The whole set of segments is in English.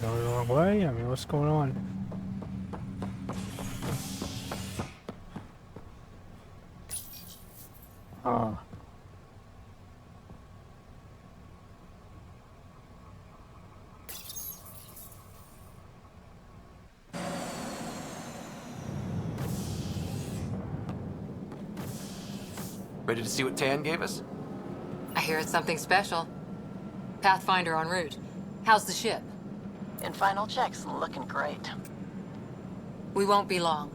Going the wrong way? I mean, what's going on? Oh. Ready to see what Tan gave us? I hear it's something special. Pathfinder en route. How's the ship? In final checks, looking great. We won't be long.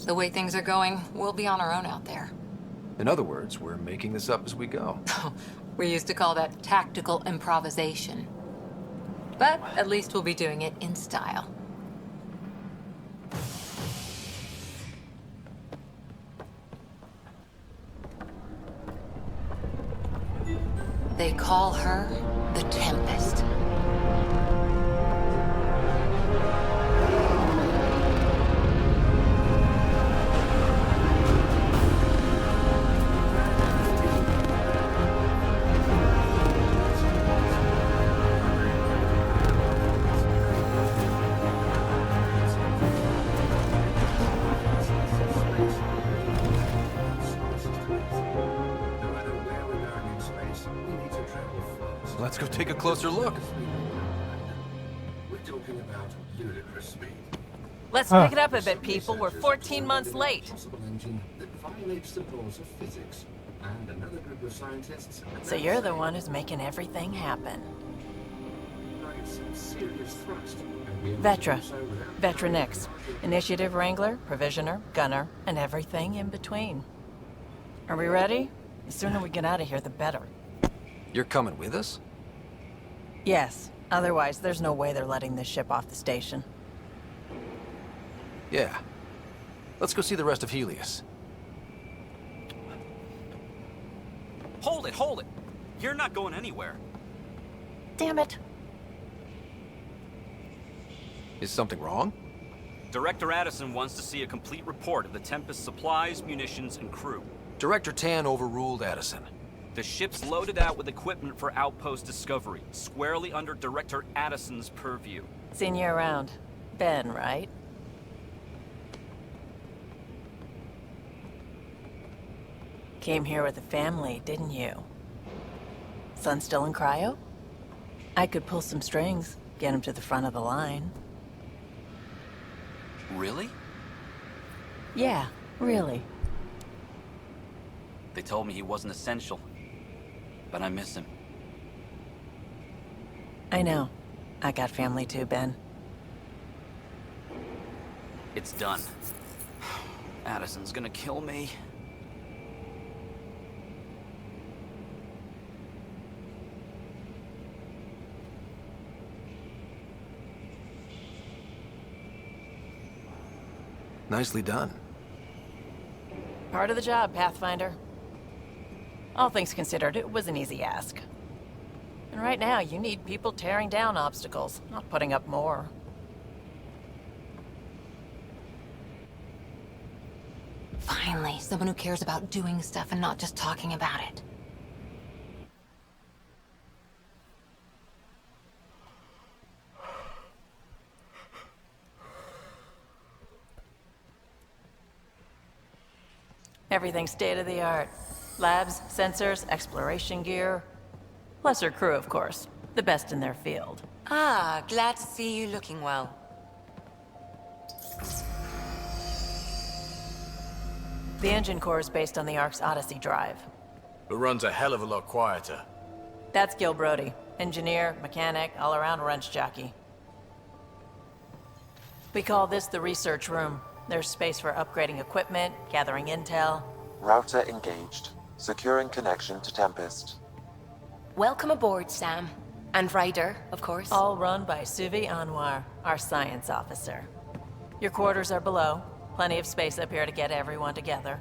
The way things are going, we'll be on our own out there. In other words, we're making this up as we go. We used to call that tactical improvisation. But at least we'll be doing it in style. They call her the Tempest. Let's go take a closer look. We're talking about ludicrous speed. Let's pick it up a bit, people. We're 14 months late. Possible engine that violates the laws of physics. And another group of scientists. So you're the one who's making everything happen. Some serious thrust. And we Vetra. so without Vetra Nix. Initiative Wrangler, Provisioner, Gunner, and everything in between. Are we ready? The sooner we get out of here, the better. You're coming with us? Yes. Otherwise, there's no way they're letting this ship off the station. Yeah. Let's go see the rest of Helios. Hold it, hold it! You're not going anywhere. Damn it. Is something wrong? Director Addison wants to see a complete report of the Tempest's supplies, munitions, and crew. Director Tan overruled Addison. The ship's loaded out with equipment for outpost discovery, squarely under Director Addison's purview. Seen you around. Ben, right? Came here with a family, didn't you? Son still in cryo? I could pull some strings, get him to the front of the line. Really? Yeah, really. They told me he wasn't essential, but I miss him. I know. I got family too, Ben. It's done. Addison's gonna kill me. Nicely done. Part of the job, Pathfinder. All things considered, it was an easy ask. And right now, you need people tearing down obstacles, not putting up more. Finally, someone who cares about doing stuff and not just talking about it. Everything's state-of-the-art. Labs, sensors, exploration gear. Lesser crew, of course. The best in their field. Ah, glad to see you looking well. The engine core is based on the Ark's Odyssey drive. It runs a hell of a lot quieter. That's Gil Brody. Engineer, mechanic, all-around wrench jockey. We call this the research room. There's space for upgrading equipment, gathering intel. Router engaged. Securing connection to Tempest. Welcome aboard, Sam. And Ryder, of course. All run by Suvi Anwar, our science officer. Your quarters are below. Plenty of space up here to get everyone together.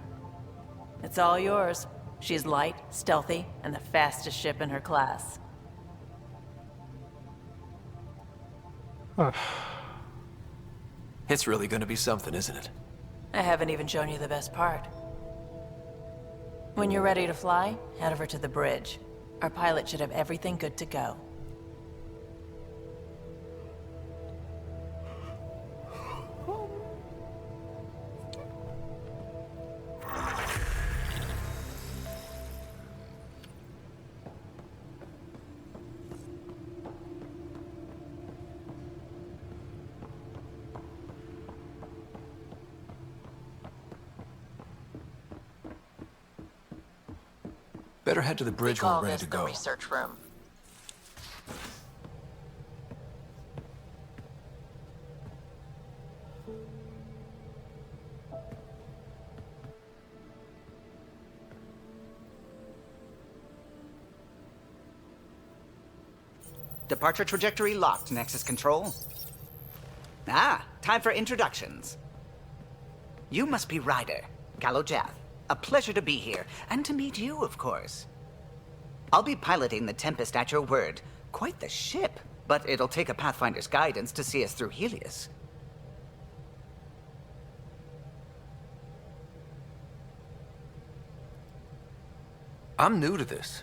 It's all yours. She's light, stealthy, and the fastest ship in her class. It's really gonna be something, isn't it? I haven't even shown you the best part. When you're ready to fly, head over to the bridge. Our pilot should have everything good to go. Better head to the bridge when Call we're ready this to the go. research room. Departure trajectory locked, Nexus Control. Ah, time for introductions. You must be Ryder, Callow Jath. A pleasure to be here, and to meet you, of course. I'll be piloting the Tempest at your word. Quite the ship, but it'll take a Pathfinder's guidance to see us through Helios. I'm new to this.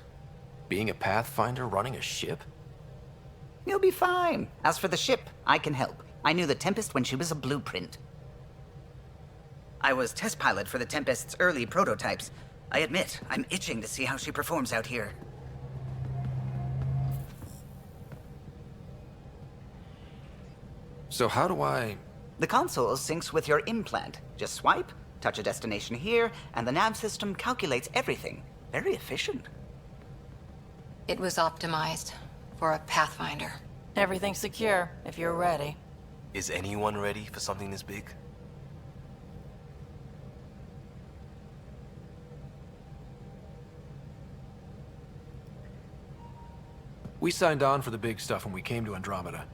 Being a Pathfinder running a ship? You'll be fine. As for the ship, I can help. I knew the Tempest when she was a blueprint. I was test pilot for the Tempest's early prototypes. I admit, I'm itching to see how she performs out here. So how do I... The console syncs with your implant. Just swipe, touch a destination here, and the nav system calculates everything. Very efficient. It was optimized for a Pathfinder. Everything's secure, if you're ready. Is anyone ready for something this big? We signed on for the big stuff when we came to Andromeda.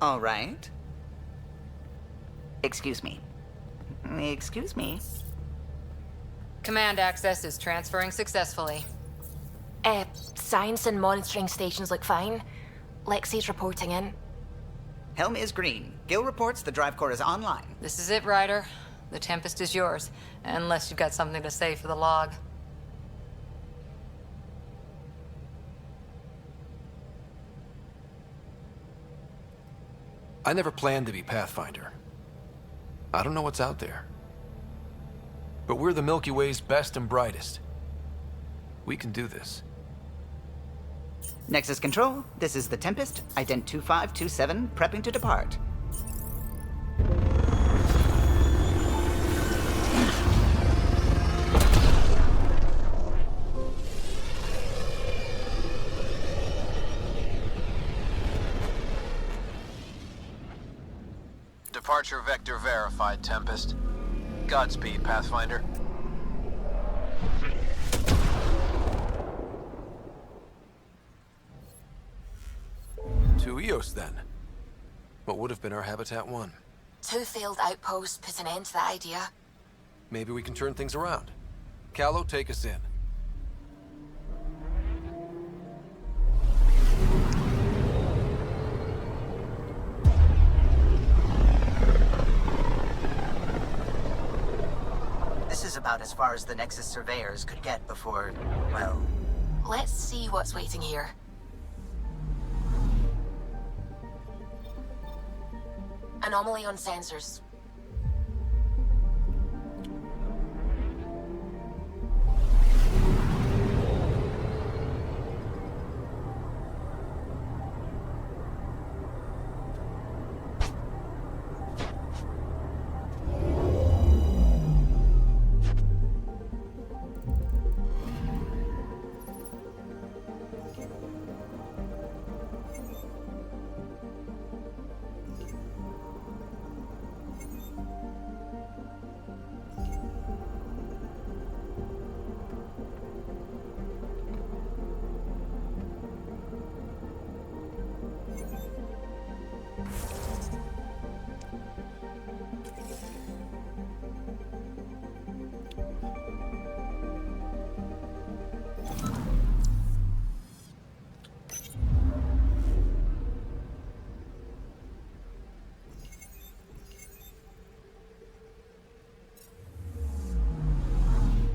All right. Excuse me. Excuse me. Command access is transferring successfully. Science and monitoring stations look fine. Lexi's reporting in. Helm is green. Gil reports the drive core is online. This is it, Ryder. The Tempest is yours, unless you've got something to say for the log. I never planned to be Pathfinder. I don't know what's out there. But we're the Milky Way's best and brightest. We can do this. Nexus Control, this is the Tempest, ident 2527, prepping to depart. Departure vector verified, Tempest. Godspeed, Pathfinder. To Eos, then. What would have been our Habitat 1? 2 failed outposts put an end to that idea. Maybe we can turn things around. Callow, take us in. This is about as far as the Nexus surveyors could get before, well... Let's see what's waiting here. Anomaly on sensors.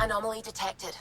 Anomaly detected.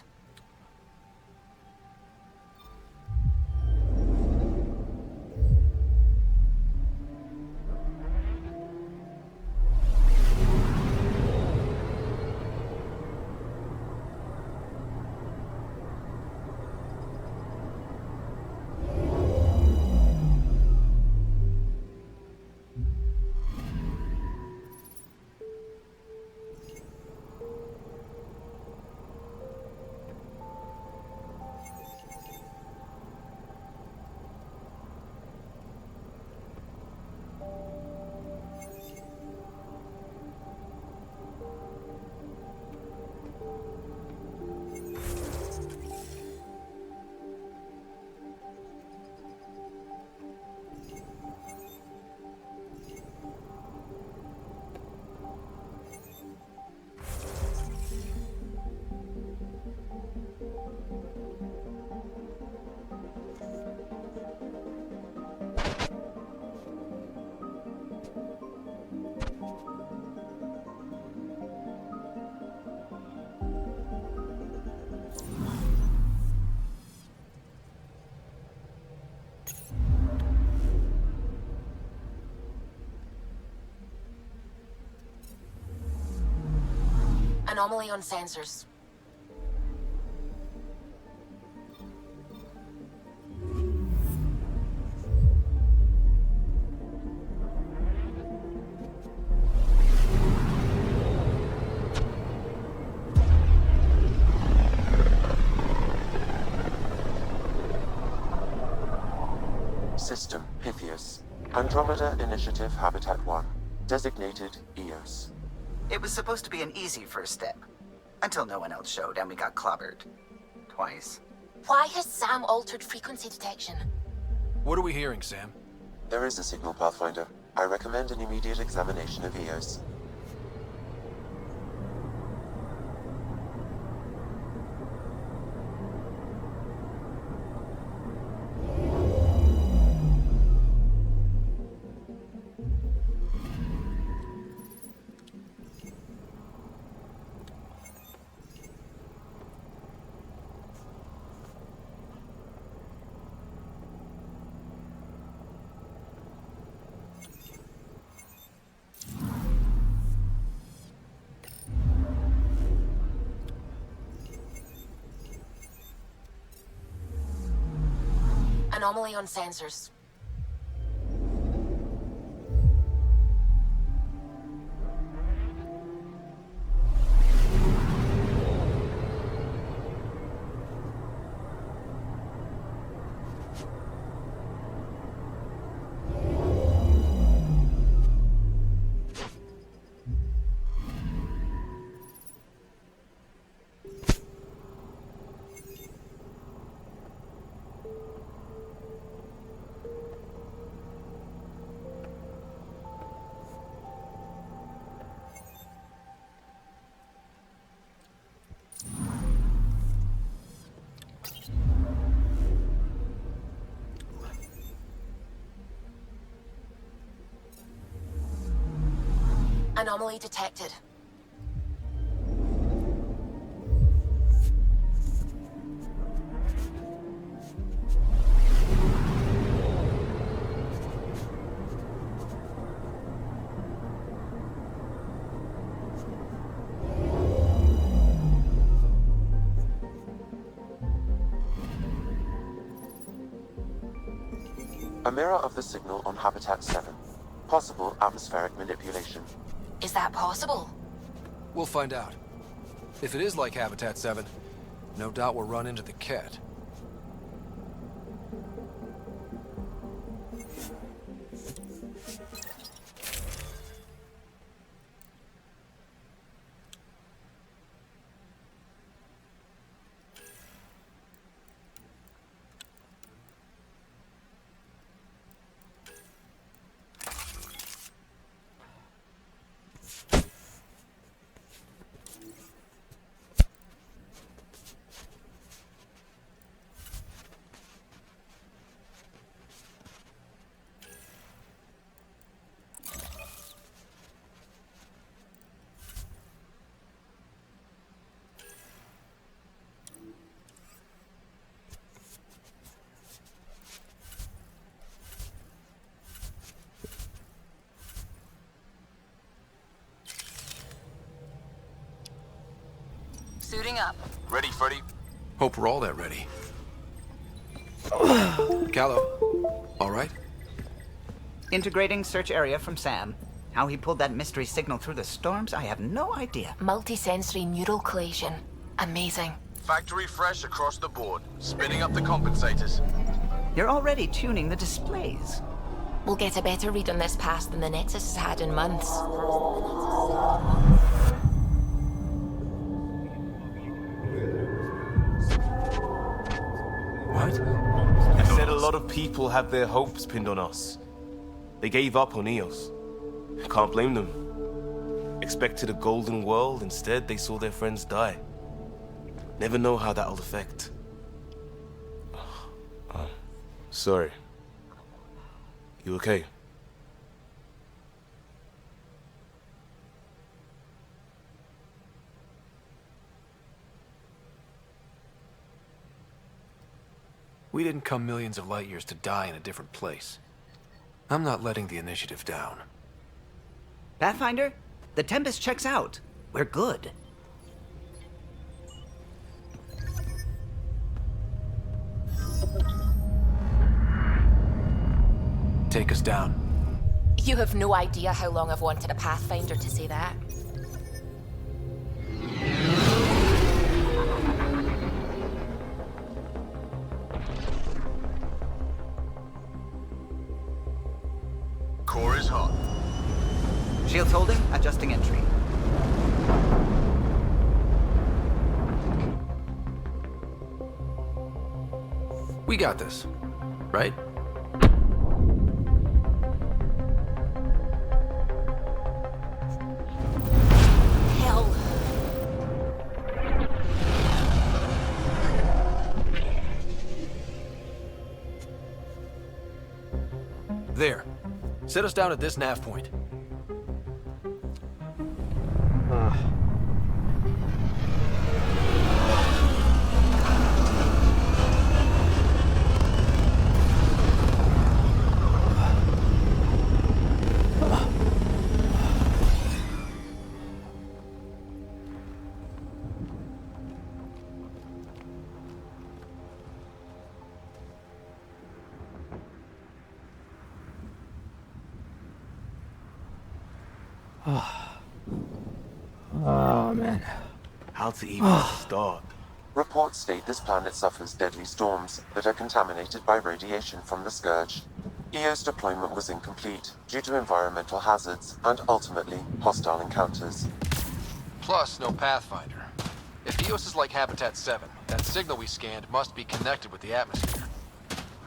Anomaly on sensors. System Pythias. Andromeda Initiative Habitat 1. Designated EOS. It was supposed to be an easy first step. Until no one else showed and we got clobbered. Twice. Why has Sam altered frequency detection? What are we hearing, Sam? There is a signal, Pathfinder. I recommend an immediate examination of EOS. Anomaly on sensors. Anomaly detected. A mirror of the signal on Habitat 7. Possible atmospheric manipulation. Is that possible? We'll find out. If it is like Habitat 7, no doubt we'll run into the cat. Suiting up. Ready, Freddy? Hope we're all that ready. Callow, all right? Integrating search area from Sam. How he pulled that mystery signal through the storms, I have no idea. Multisensory neural collation. Amazing. Factory fresh across the board. Spinning up the compensators. You're already tuning the displays. We'll get a better read on this pass than the Nexus has had in months. What? I said a lot of people have their hopes pinned on us. They gave up on EOS. Can't blame them. Expected a golden world, instead they saw their friends die. Never know how that'll affect. Sorry. You okay? We didn't come millions of light years to die in a different place. I'm not letting the initiative down. Pathfinder, the Tempest checks out. We're good. Take us down. You have no idea how long I've wanted a Pathfinder to say that. Core is hot. Shields holding, adjusting entry. We got this, right? Hell. There. Set us down at this nav point. Oh, man. How to even start? Reports state this planet suffers deadly storms that are contaminated by radiation from the Scourge. EO's deployment was incomplete due to environmental hazards and ultimately hostile encounters. Plus, no Pathfinder. If EOS is like Habitat 7, that signal we scanned must be connected with the atmosphere.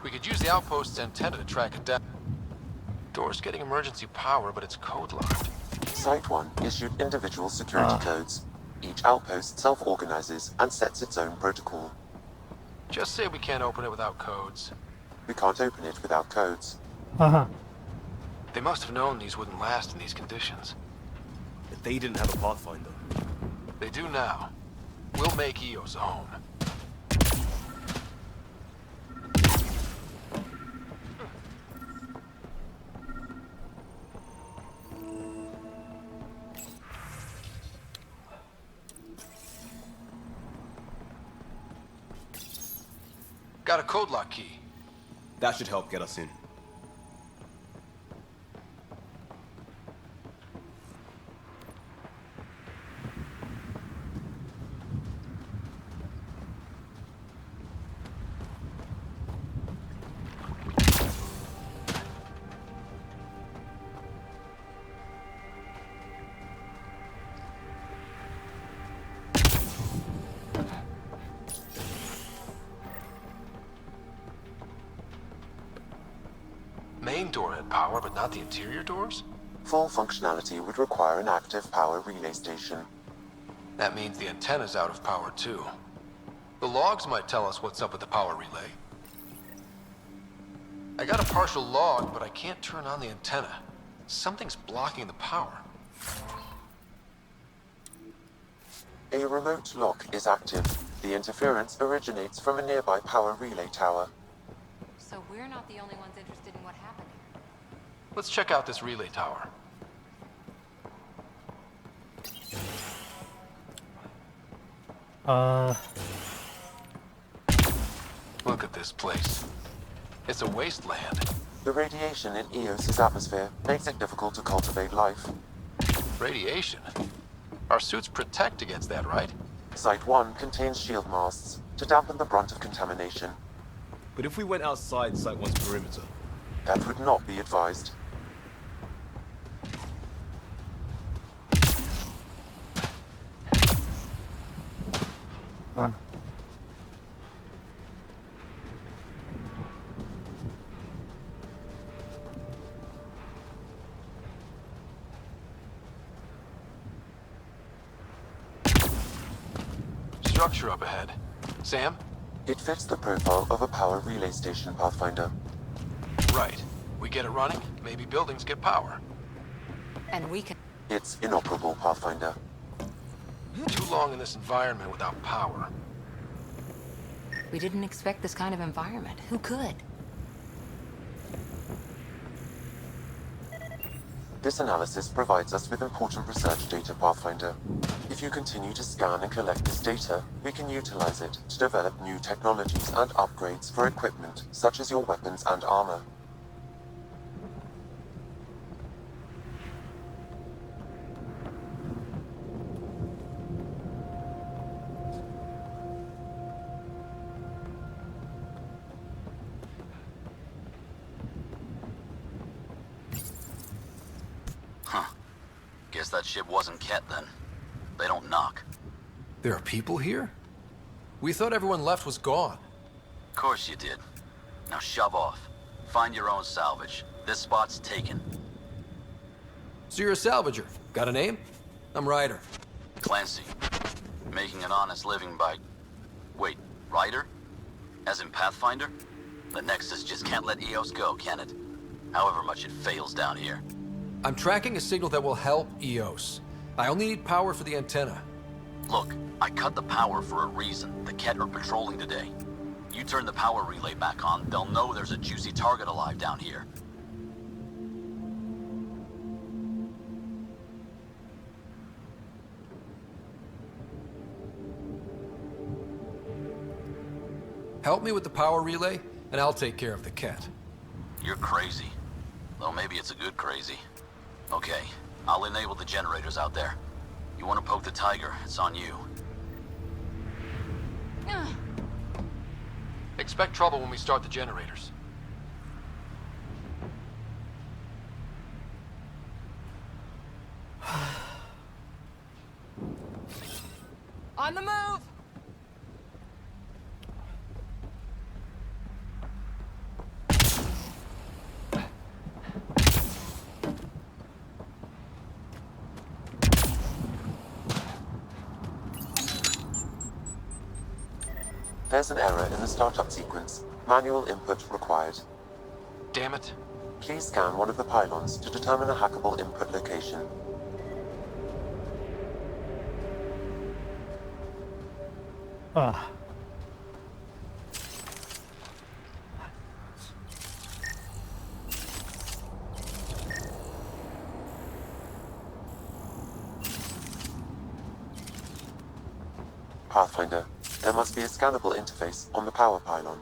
We could use the outpost's antenna to track it down. Door's getting emergency power, but it's code locked. Site 1 issued individual security codes. Each outpost self-organizes and sets its own protocol. Just say we can't open it without codes. We can't open it without codes. They must have known these wouldn't last in these conditions. If they didn't have a Pathfinder. They do now. We'll make EOS a home. Got a code lock key. That should help get us in. Main door had power, but not the interior doors? Full functionality would require an active power relay station. That means the antenna's out of power too. The logs might tell us what's up with the power relay. I got a partial log, but I can't turn on the antenna. Something's blocking the power. A remote lock is active. The interference originates from a nearby power relay tower. So we're not the only ones interested in what happened here. Let's check out this relay tower. Look at this place. It's a wasteland. The radiation in Eos's atmosphere makes it difficult to cultivate life. Radiation? Our suits protect against that, right? Site 1 contains shield masts to dampen the brunt of contamination. But if we went outside Site 1's perimeter? That would not be advised. Structure up ahead. Sam? It fits the profile of a power relay station, Pathfinder. Right. We get it running, maybe buildings get power. And we can... It's inoperable, Pathfinder. Too long in this environment without power. We didn't expect this kind of environment. Who could? This analysis provides us with important research data, Pathfinder. If you continue to scan and collect this data, we can utilize it to develop new technologies and upgrades for equipment, such as your weapons and armor. Guess that ship wasn't Ket then. They don't knock. There are people here? We thought everyone left was gone. Of course you did. Now shove off. Find your own salvage. This spot's taken. So you're a salvager. Got a name? I'm Ryder. Clancy. Making an honest living by... Wait, Ryder? As in Pathfinder? The Nexus just can't let Eos go, can it? However much it fails down here. I'm tracking a signal that will help Eos. I only need power for the antenna. Look, I cut the power for a reason. The Ket are patrolling today. You turn the power relay back on, they'll know there's a juicy target alive down here. Help me with the power relay, and I'll take care of the Ket. You're crazy. Though maybe it's a good crazy. Okay, I'll enable the generators out there. You want to poke the tiger, it's on you. Expect trouble when we start the generators. On the move! There's an error in the startup sequence. Manual input required. Damn it. Please scan one of the pylons to determine a hackable input location. Ah. Pathfinder, there must be a scannable interface on the power pylon.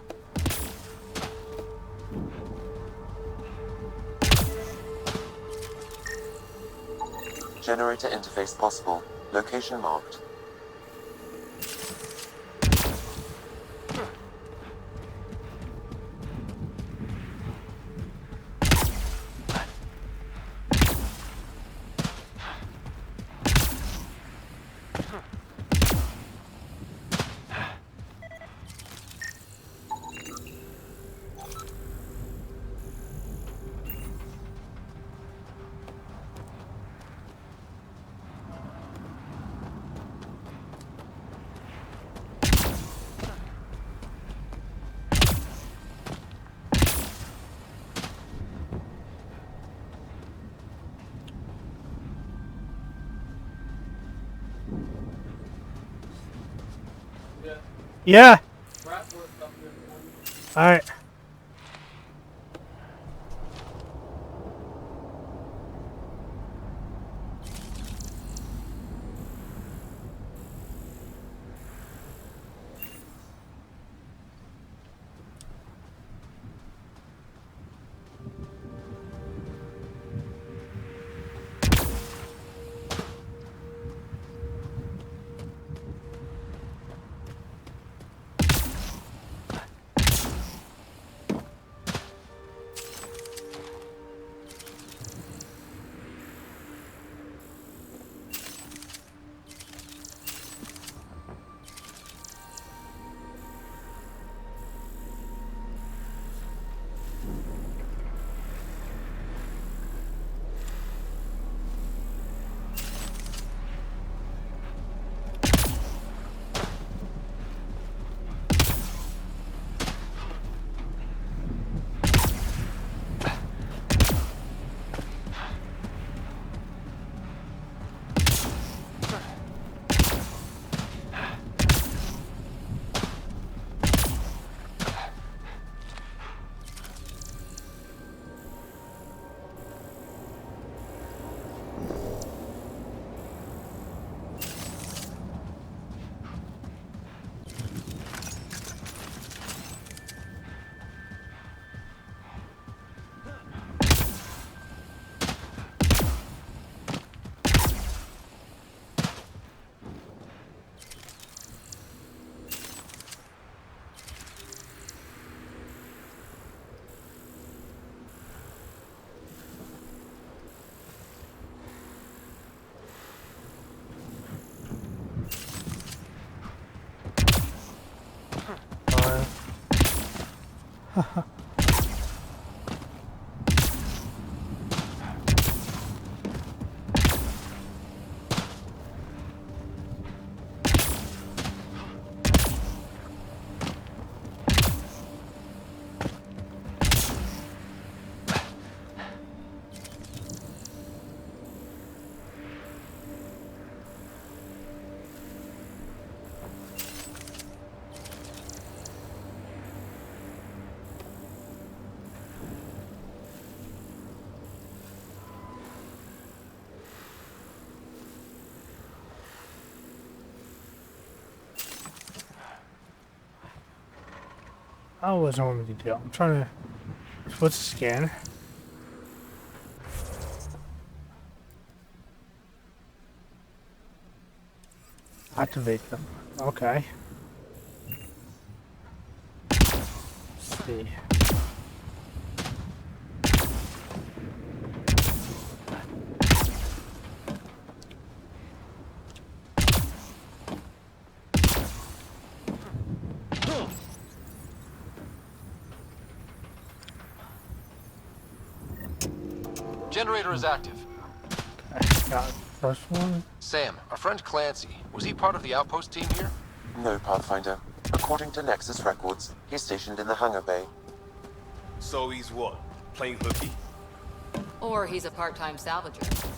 Generator interface possible. Location marked. Yeah. All right. I wasn't want me to do. I'm trying to. What's the scan? Activate them. Okay. Let's see. Generator is active. Okay, got it. First one. Sam, our friend Clancy, was he part of the outpost team here? No, Pathfinder. According to Nexus records, he's stationed in the hangar bay. So he's what? Playing hooky? Or he's a part-time salvager.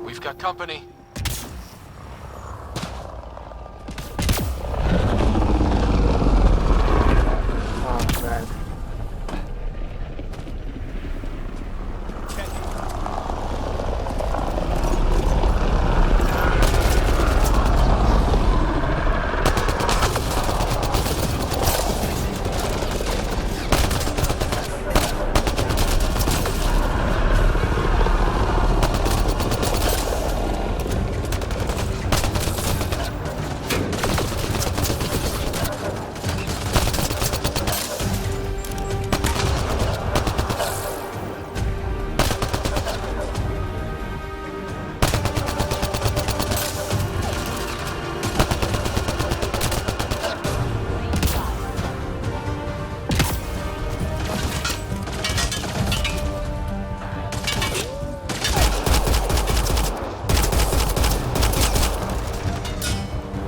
We've got company. Oh man.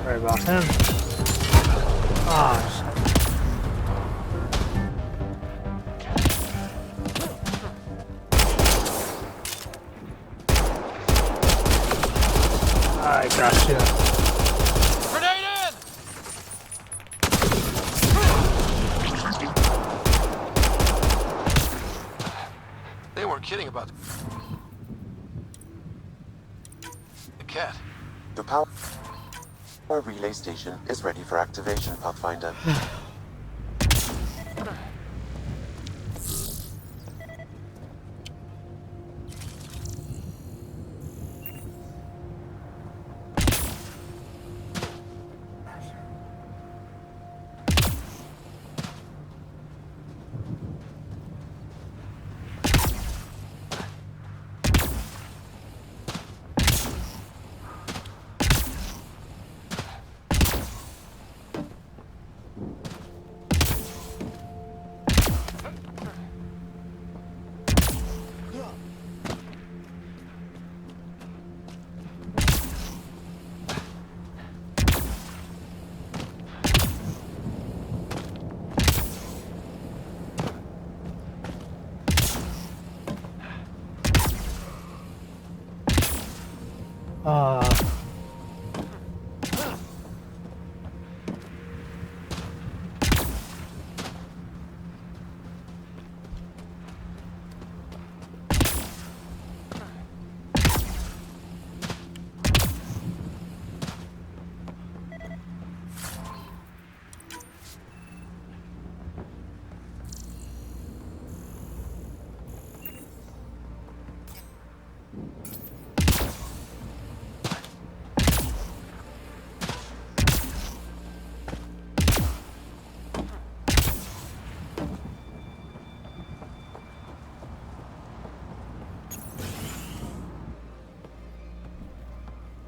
Sorry about him. Ah, I got you. Grenade in! They weren't kidding about the cat. The power relay station is ready for activation, Pathfinder.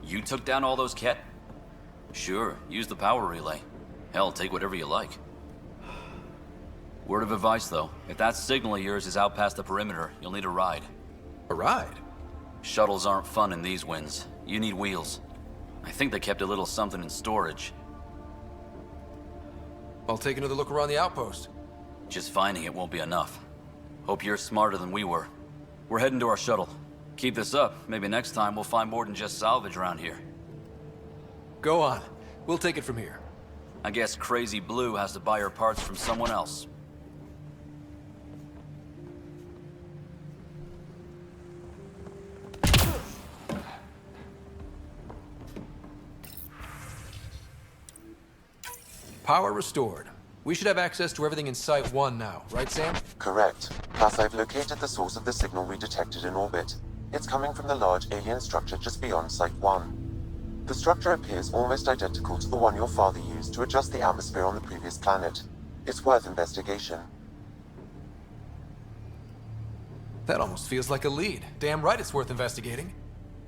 You took down all those cat... Sure, use the power relay. Hell, take whatever you like. Word of advice, though. If that signal of yours is out past the perimeter, you'll need a ride. A ride? Shuttles aren't fun in these winds. You need wheels. I think they kept a little something in storage. I'll take another look around the outpost. Just finding it won't be enough. Hope you're smarter than we were. We're heading to our shuttle. Keep this up. Maybe next time we'll find more than just salvage around here. Go on. We'll take it from here. I guess Crazy Blue has to buy her parts from someone else. Power restored. We should have access to everything in Site 1 now, right, Sam? Correct. Plus, I've located the source of the signal we detected in orbit. It's coming from the large alien structure just beyond Site 1. The structure appears almost identical to the one your father used to adjust the atmosphere on the previous planet. It's worth investigation. That almost feels like a lead. Damn right it's worth investigating.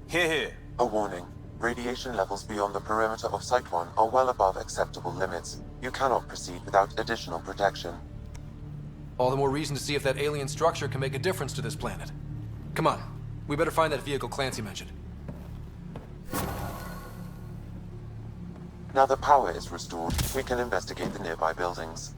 Here. A warning. Radiation levels beyond the perimeter of Site 1 are well above acceptable limits. You cannot proceed without additional protection. All the more reason to see if that alien structure can make a difference to this planet. Come on. We better find that vehicle Clancy mentioned. Now that power is restored, we can investigate the nearby buildings.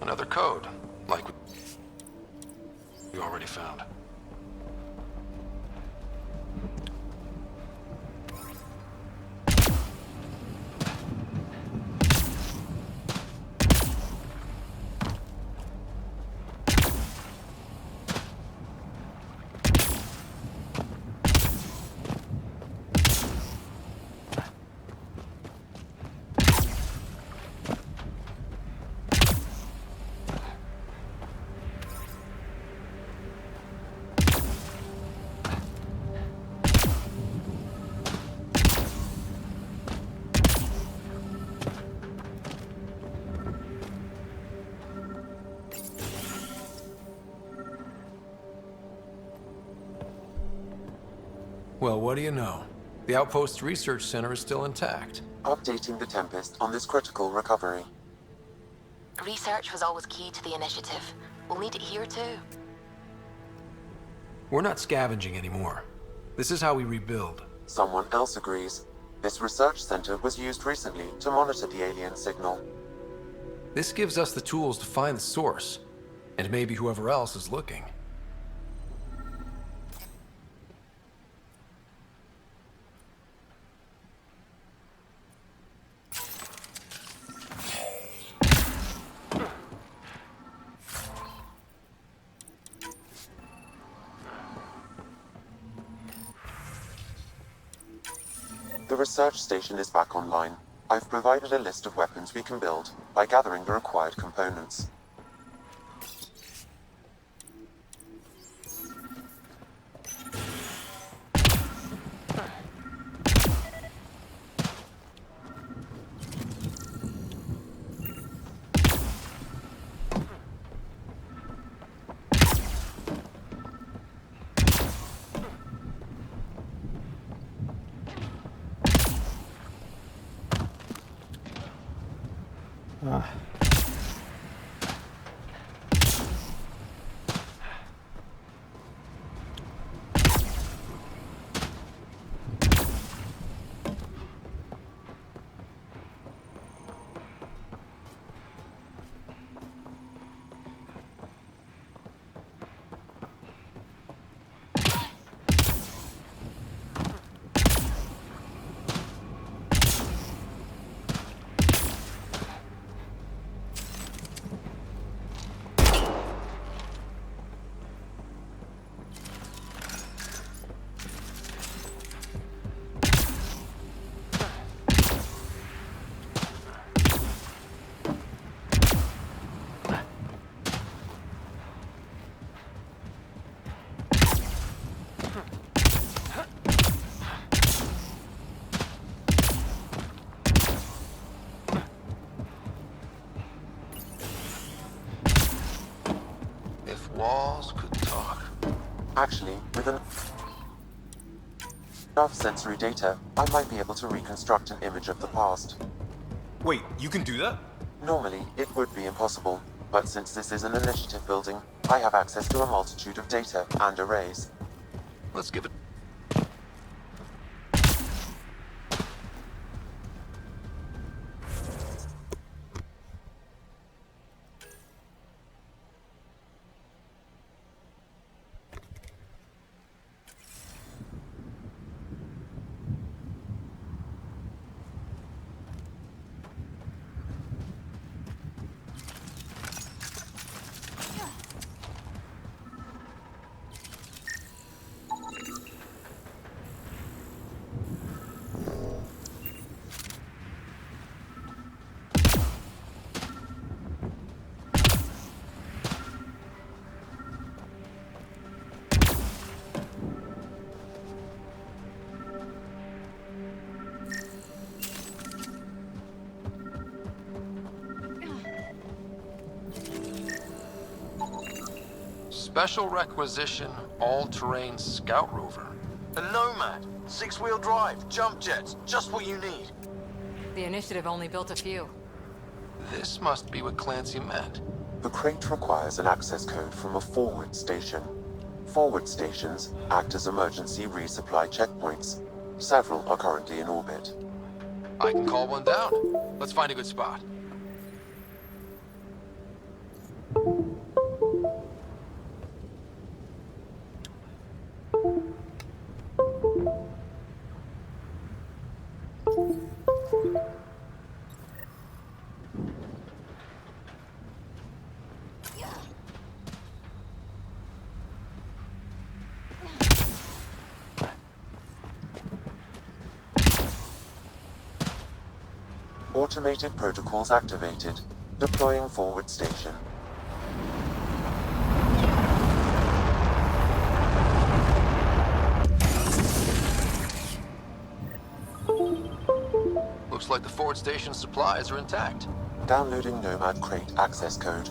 Another code, like we already found. Well, what do you know? The Outpost's research center is still intact. Updating the Tempest on this critical recovery. Research was always key to the initiative. We'll need it here too. We're not scavenging anymore. This is how we rebuild. Someone else agrees. This research center was used recently to monitor the alien signal. This gives us the tools to find the source, and maybe whoever else is looking. The research station is back online. I've provided a list of weapons we can build by gathering the required components. If walls could talk. Actually, with enough sensory data, I might be able to reconstruct an image of the past. Wait, you can do that? Normally, it would be impossible, but since this is an initiative building, I have access to a multitude of data and arrays. Let's give it. Special requisition, all-terrain scout rover. A Nomad, 6-wheel drive, jump jets, just what you need. The initiative only built a few. This must be what Clancy meant. The crate requires an access code from a forward station. Forward stations act as emergency resupply checkpoints. Several are currently in orbit. I can call one down. Let's find a good spot. Automated protocols activated. Deploying forward station. Looks like the forward station supplies are intact. Downloading Nomad crate access code.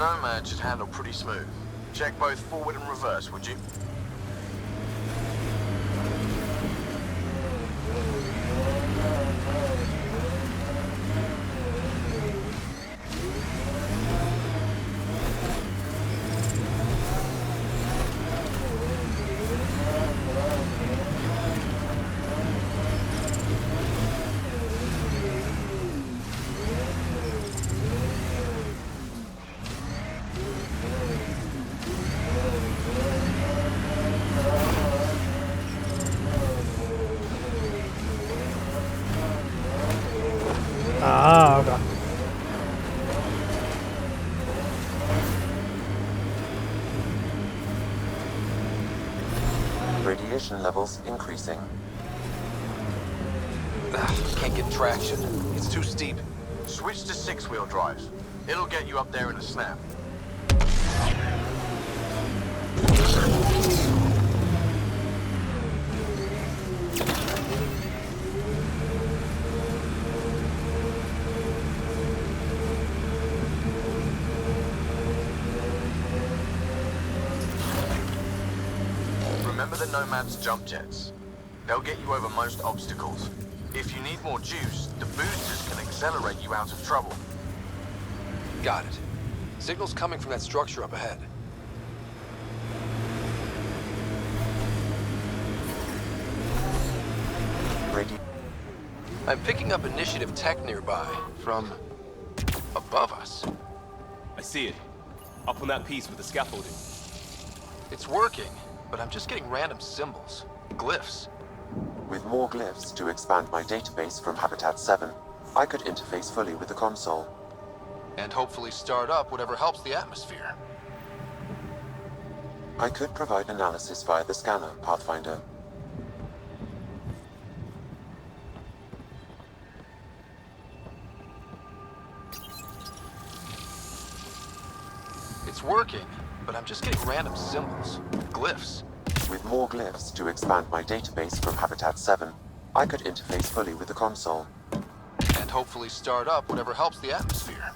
Nomad should handle pretty smooth. Check both forward and reverse, would you? Ah, okay. Radiation levels increasing. Can't get traction. It's too steep. Switch to six-wheel drives. It'll get you up there in a snap. Remember the Nomad's jump jets. They'll get you over most obstacles. If you need more juice, the boosters can accelerate you out of trouble. Got it. Signal's coming from that structure up ahead. I'm picking up initiative tech nearby, from above us. I see it. Up on that piece with the scaffolding. It's working, but I'm just getting random symbols, glyphs. With more glyphs to expand my database from Habitat 7, I could interface fully with the console. And hopefully start up whatever helps the atmosphere. I could provide analysis via the scanner, Pathfinder. It's working, but I'm just getting random symbols, glyphs. With more glyphs to expand my database from Habitat 7, I could interface fully with the console. And hopefully start up whatever helps the atmosphere.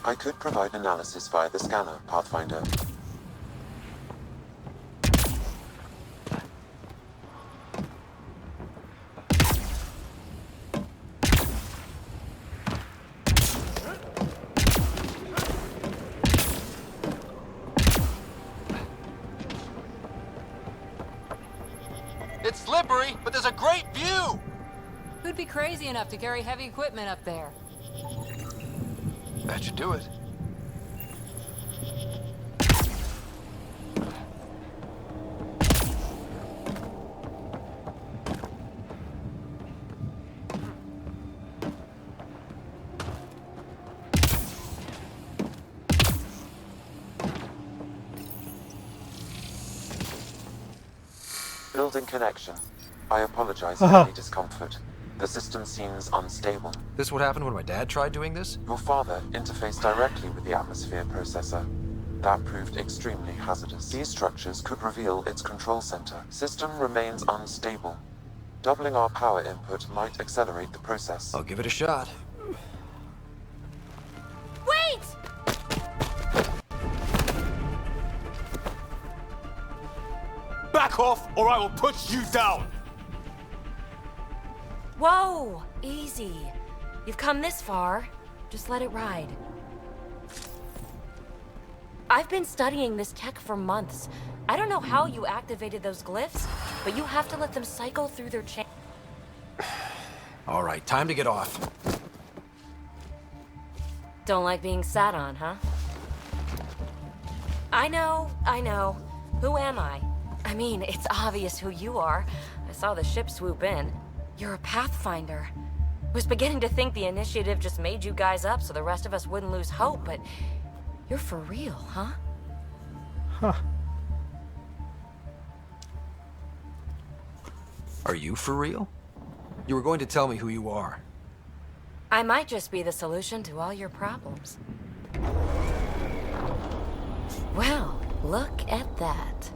I could provide analysis via the scanner, Pathfinder. It's slippery, but there's a great view! Who'd be crazy enough to carry heavy equipment up there? That should do it. Building connection. I apologize for any discomfort. The system seems unstable. This what happened when my dad tried doing this? Your father interfaced directly with the atmosphere processor. That proved extremely hazardous. These structures could reveal its control center. System remains unstable. Doubling our power input might accelerate the process. I'll give it a shot. Wait! Back off, or I will put you down! Whoa! Easy. You've come this far. Just let it ride. I've been studying this tech for months. I don't know how you activated those glyphs, but you have to let them cycle through their chain. All right, time to get off. Don't like being sat on, huh? I know. Who am I? I mean, it's obvious who you are. I saw the ship swoop in. You're a Pathfinder. Was beginning to think the initiative just made you guys up so the rest of us wouldn't lose hope, but you're for real, huh? Huh. Are you for real? You were going to tell me who you are. I might just be the solution to all your problems. Well, look at that.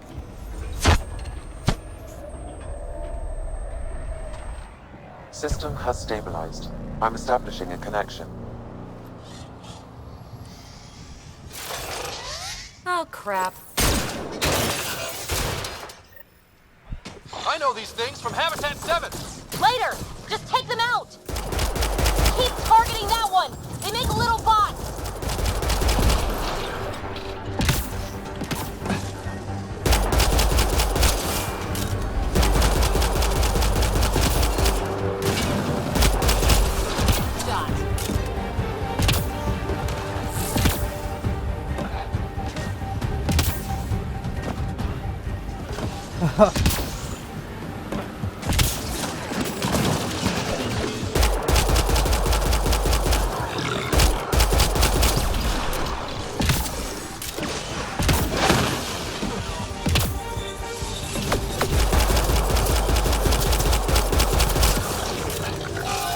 System has stabilized. I'm establishing a connection. Oh, crap. I know these things from Habitat 7! Later! Just take them out! Keep targeting that one! They make little bots!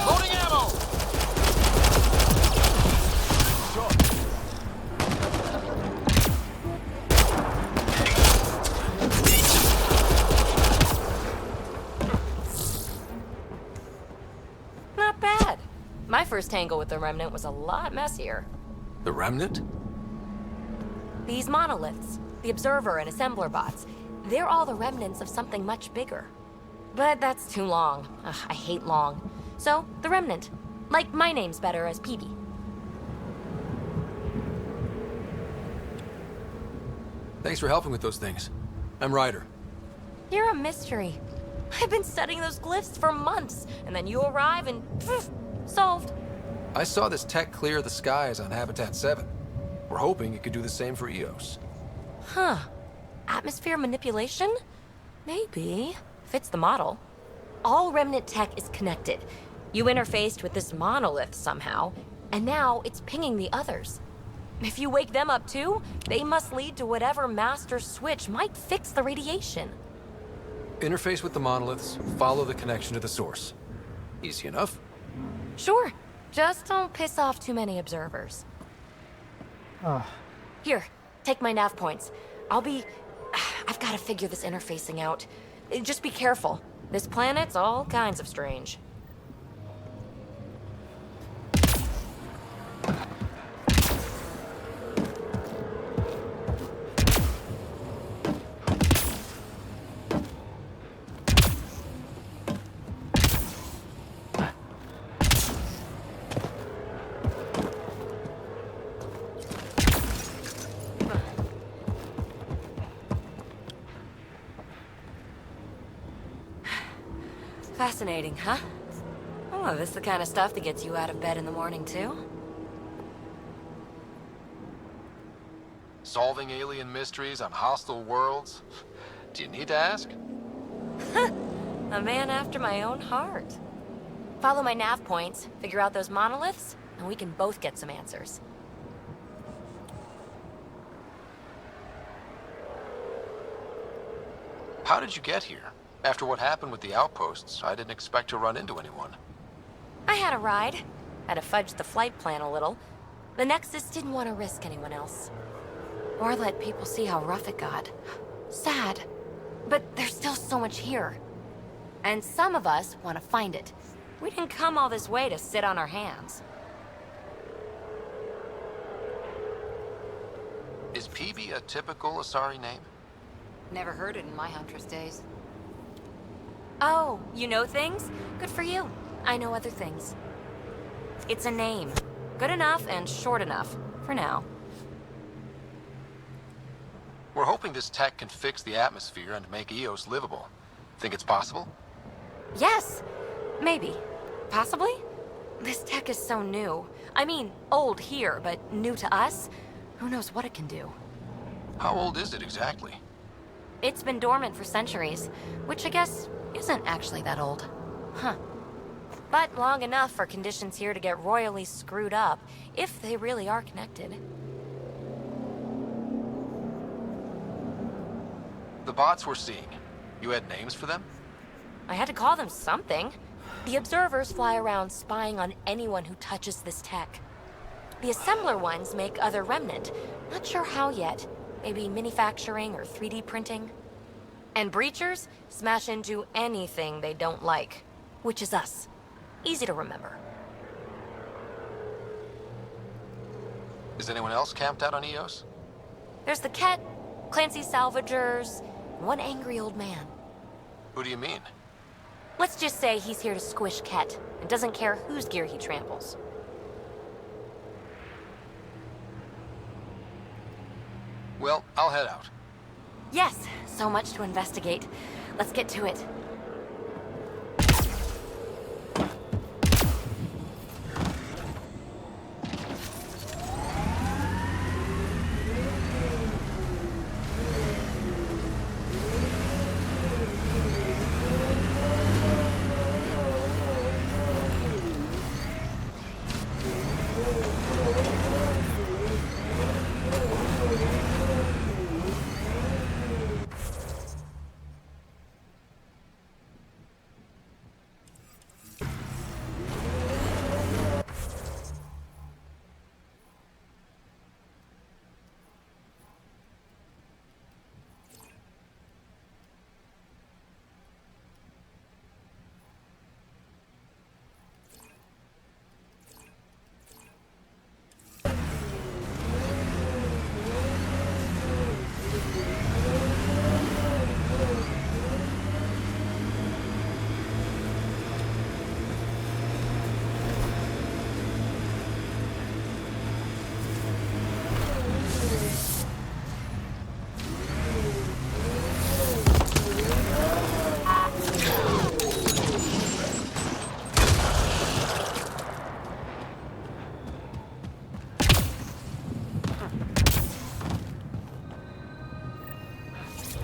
Loading ammo! Not bad. My first tangle with the Remnant was a lot messier. The Remnant? These monoliths, the Observer and Assembler bots, they're all the remnants of something much bigger. But that's too long. Ugh, I hate long. So, the Remnant. Like, my name's better as PB. Thanks for helping with those things. I'm Ryder. You're a mystery. I've been studying those glyphs for months, and then you arrive and poof, solved. I saw this tech clear the skies on Habitat 7. We're hoping it could do the same for EOS. Huh. Atmosphere manipulation? Maybe. Fits the model. All Remnant tech is connected. You interfaced with this monolith somehow, and now it's pinging the others. If you wake them up too, they must lead to whatever master switch might fix the radiation. Interface with the monoliths, follow the connection to the source. Easy enough. Sure. Just don't piss off too many observers. Here, take my nav points. I've got to figure this interfacing out. Just be careful. This planet's all kinds of strange. Fascinating, huh? Oh, this is the kind of stuff that gets you out of bed in the morning, too? Solving alien mysteries on hostile worlds? Do you need to ask? A man after my own heart. Follow my nav points, figure out those monoliths, and we can both get some answers. How did you get here? After what happened with the outposts, I didn't expect to run into anyone. I had a ride. Had to fudge the flight plan a little. The Nexus didn't want to risk anyone else. Or let people see how rough it got. Sad. But there's still so much here. And some of us want to find it. We didn't come all this way to sit on our hands. Is PB a typical Asari name? Never heard it in my Huntress days. Oh, you know things? Good for you. I know other things. It's a name. Good enough and short enough. For now. We're hoping this tech can fix the atmosphere and make EOS livable. Think it's possible? Yes. Maybe. Possibly? This tech is so new. I mean, old here, but new to us. Who knows what it can do? How old is it exactly? It's been dormant for centuries, which I guess isn't actually that old. Huh. But long enough for conditions here to get royally screwed up, if they really are connected. The bots we're seeing, you had names for them? I had to call them something. The observers fly around spying on anyone who touches this tech. The assembler ones make other remnant. Not sure how yet. Maybe manufacturing or 3D printing. And breachers smash into anything they don't like, which is us. Easy to remember. Is anyone else camped out on EOS? There's the Ket, Clancy Salvagers, and one angry old man. Who do you mean? Let's just say he's here to squish Ket, and doesn't care whose gear he tramples. Well, I'll head out. Yes, so much to investigate. Let's get to it.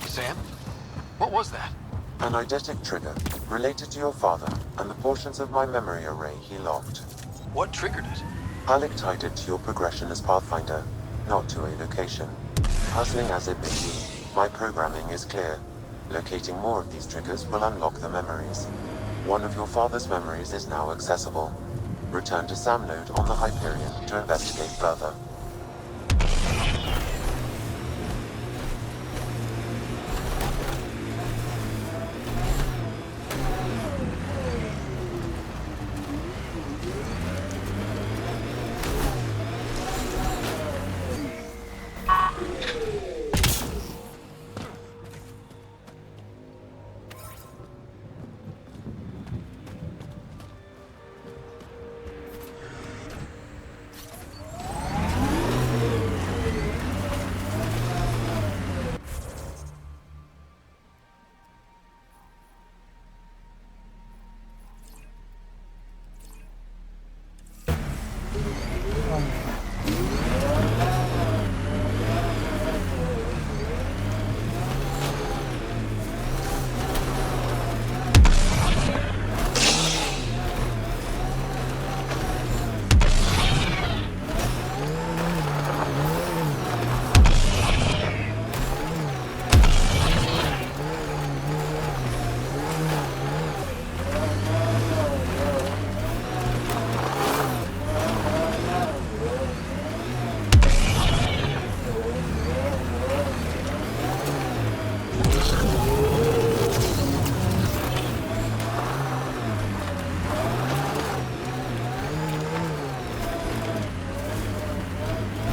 Sam? What was that? An eidetic trigger, related to your father, and the portions of my memory array he locked. What triggered it? Alec tied it to your progression as Pathfinder, not to a location. Puzzling as it may be, my programming is clear. Locating more of these triggers will unlock the memories. One of your father's memories is now accessible. Return to Sam Node on the Hyperion to investigate further.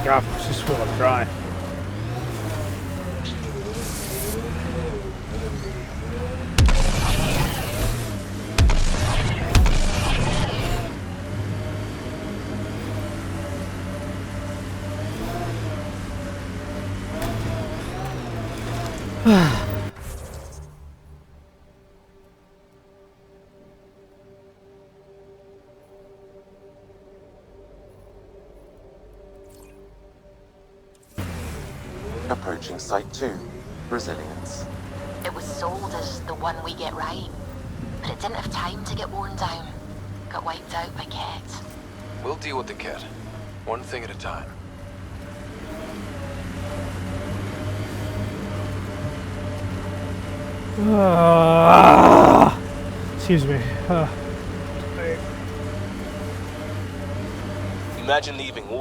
God, it's just full of dry. Approaching Site 2, Resilience. It was sold as the one we get right, but it didn't have time to get worn down. Got wiped out by Ket. We'll deal with the Ket. One thing at a time. Excuse me. Imagine leaving all